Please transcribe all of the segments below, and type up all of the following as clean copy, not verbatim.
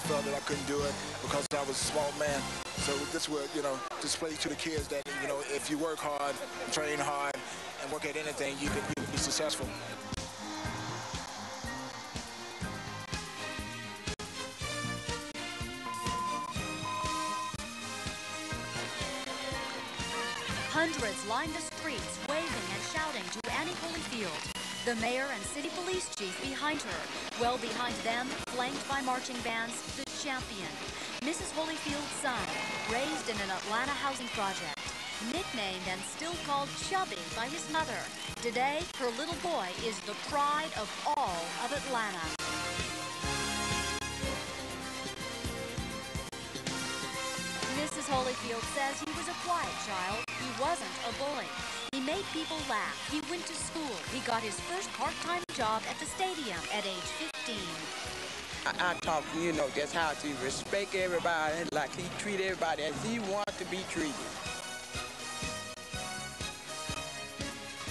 felt that I couldn't do it because I was a small man. So this would, you know, display to the kids that, you know, if you work hard, train hard, and work at anything, you can be successful. Hundreds lined the streets, waving and shouting to Annie Holyfield, the mayor and city police chief behind her. Well behind them, flanked by marching bands, the champion, Mrs. Holyfield's son, raised in an Atlanta housing project, nicknamed and still called Chubby by his mother. Today, her little boy is the pride of all of Atlanta. Mrs. Holyfield says he was a quiet child. He wasn't a bully. He made people laugh. He went to school. He got his first part-time job at the stadium at age 15. I taught him, you know, just how to respect everybody, like he treat everybody as he wants to be treated.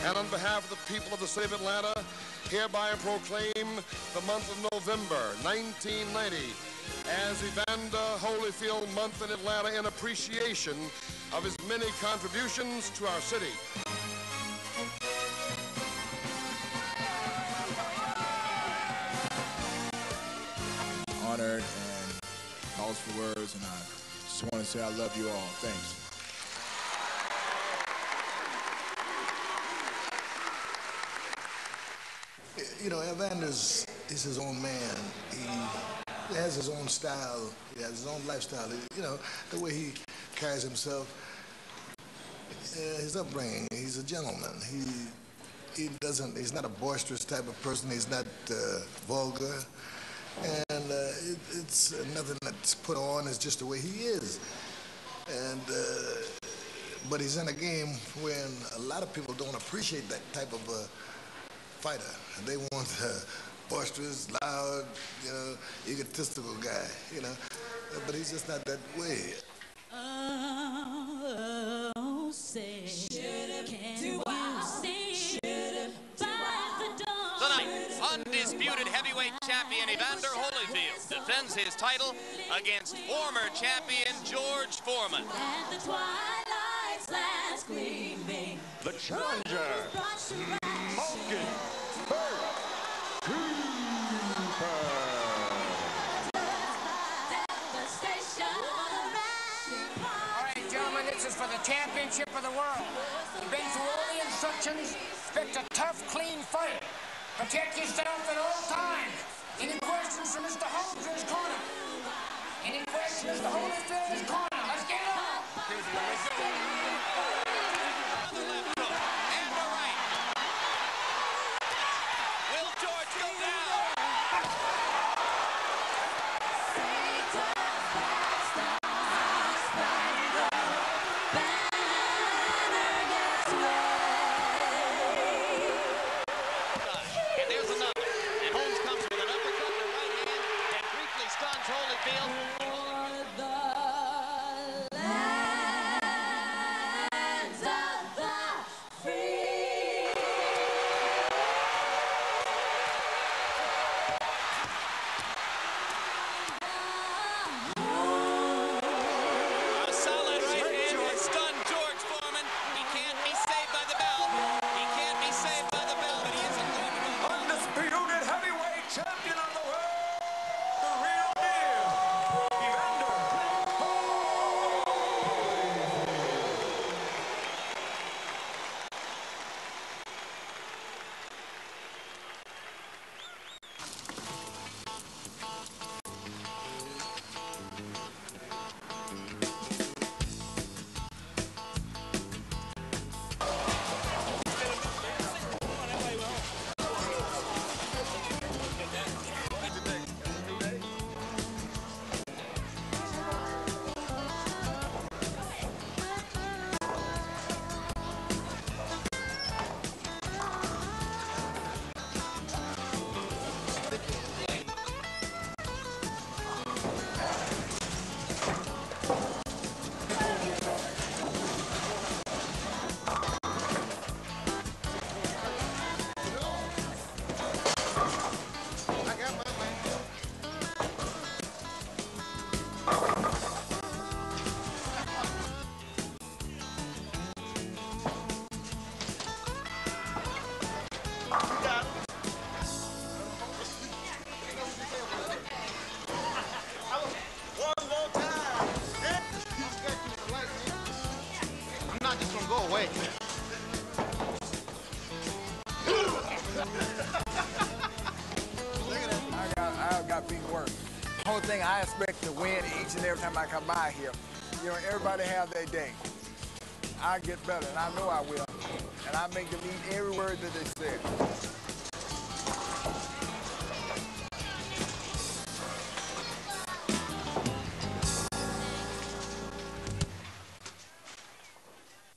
And on behalf of the people of the city of Atlanta, hereby proclaim the month of November 1990 as Evander Holyfield Month in Atlanta in appreciation of his many contributions to our city. Honored and calls for words, and I just want to say I love you all. Thanks. You know, Evander is his own man. He has his own style. He has his own lifestyle. You know, the way he carries himself, his upbringing. He's a gentleman. He's not a boisterous type of person. He's not vulgar. And it's nothing that's put on. It's just the way he is. And but he's in a game when a lot of people don't appreciate that type of fighter. They want boisterous, loud, you know, egotistical guy, you know. But he's just not that way. Oh, say, can you see by the dawn? Tonight, undisputed heavyweight champion Evander Holyfield defends his title against former champion George Foreman. At the twilight's last gleaming, the challenger, Smoking This is for the championship of the world. You've been through all the instructions. Expect a tough, clean fight. Protect yourself at all times. Any questions from Mr. Holmes in his corner? Any questions, Mr. Holyfield in his corner? Let's get it on. Will George go down? undisputed heavyweight champion of the world, the real deal, being worked. The whole thing I expect to win each and every time I come by here. You know, everybody have their day. I get better, and I know I will. And I make them eat every word that they said.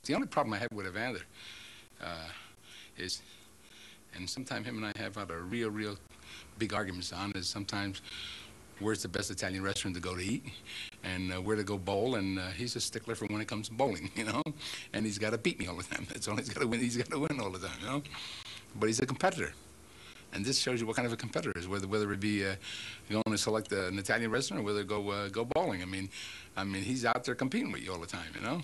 The only problem I have with Evander is, and sometimes him and I have had a real big arguments on, is sometimes where's the best Italian restaurant to go to eat and where to go bowl, and he's a stickler for when it comes to bowling, you know, and he's got to beat me all the time. That's all he's got to win. He's got to win all the time, you know, but he's a competitor. And this shows you what kind of a competitor is, whether it be going to select an Italian restaurant or whether go bowling. I mean, he's out there competing with you all the time, you know.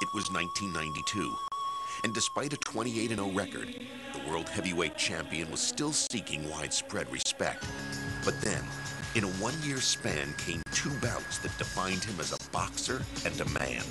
It was 1992, and despite a 28-0 record, the world heavyweight champion was still seeking widespread respect. But then, in a one-year span, came two bouts that defined him as a boxer and a man.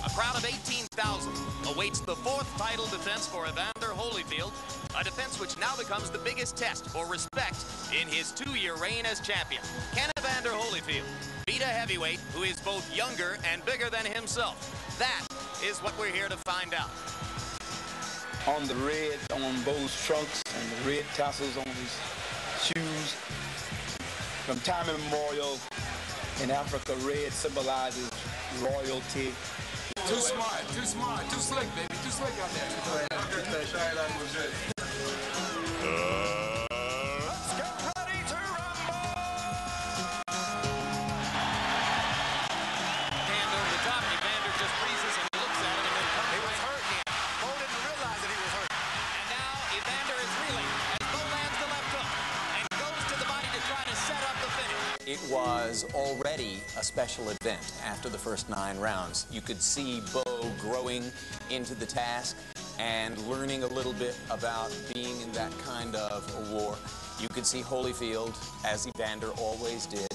A crowd of 18,000 awaits the fourth title defense for Evander Holyfield, a defense which now becomes the biggest test for respect in his two-year reign as champion. Can Evander Holyfield beat a heavyweight who is both younger and bigger than himself? That is what we're here to find out. On the red on Bo's trunks and the red tassels on his shoes, from time immemorial in Africa, red symbolizes royalty. Too smart, too slick, baby, too slick out there. Let's get ready to rumble! Hand over the top, Evander just freezes and looks at it and then comes. He was hurt again. Bo didn't realize that he was hurt. And now Evander is reeling as Bo lands the left hook and goes to the body to try to set up the finish. It was already a special event after the first 9 rounds. You could see Bo growing into the task and learning a little bit about being in that kind of a war. You could see Holyfield, as Evander always did,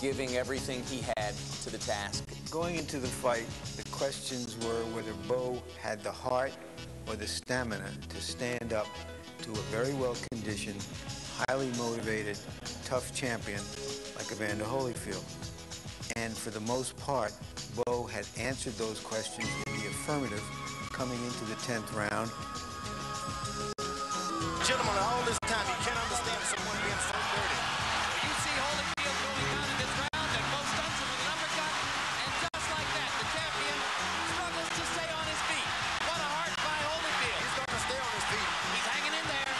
giving everything he had to the task. Going into the fight, the questions were whether Bo had the heart or the stamina to stand up to a very well-conditioned, highly motivated, tough champion like Evander Holyfield. And for the most part, Bo had answered those questions in the affirmative coming into the 10th round. Gentlemen, all this time, you can't understand someone being so dirty. You see Holyfield going down in this round, and Bo stuns him with an uppercut, and just like that, the champion struggles to stay on his feet. What a heart by Holyfield. He's going to stay on his feet. He's hanging in there.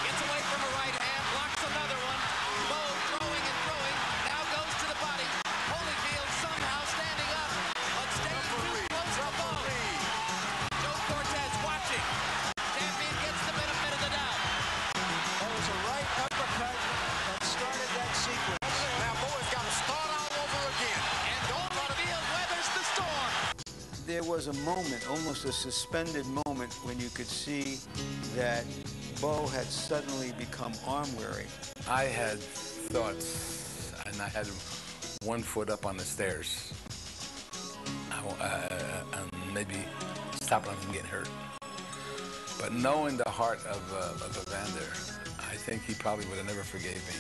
Gets away from a right hand, blocks another one. Bo throwing and throwing, now goes to the body. Holyfield somehow standing up, but staying too close to Bo. Joe Cortez watching. Champion gets the benefit of the doubt. That was a right uppercut that started that sequence. Now Bo has got to start all over again. And Holyfield weathers the storm. There was a moment, almost a suspended moment, when you could see that Bo had suddenly become arm-weary. I had thoughts, and I had one foot up on the stairs. Maybe stopping him from getting hurt. But knowing the heart of Evander, I think he probably would have never forgave me.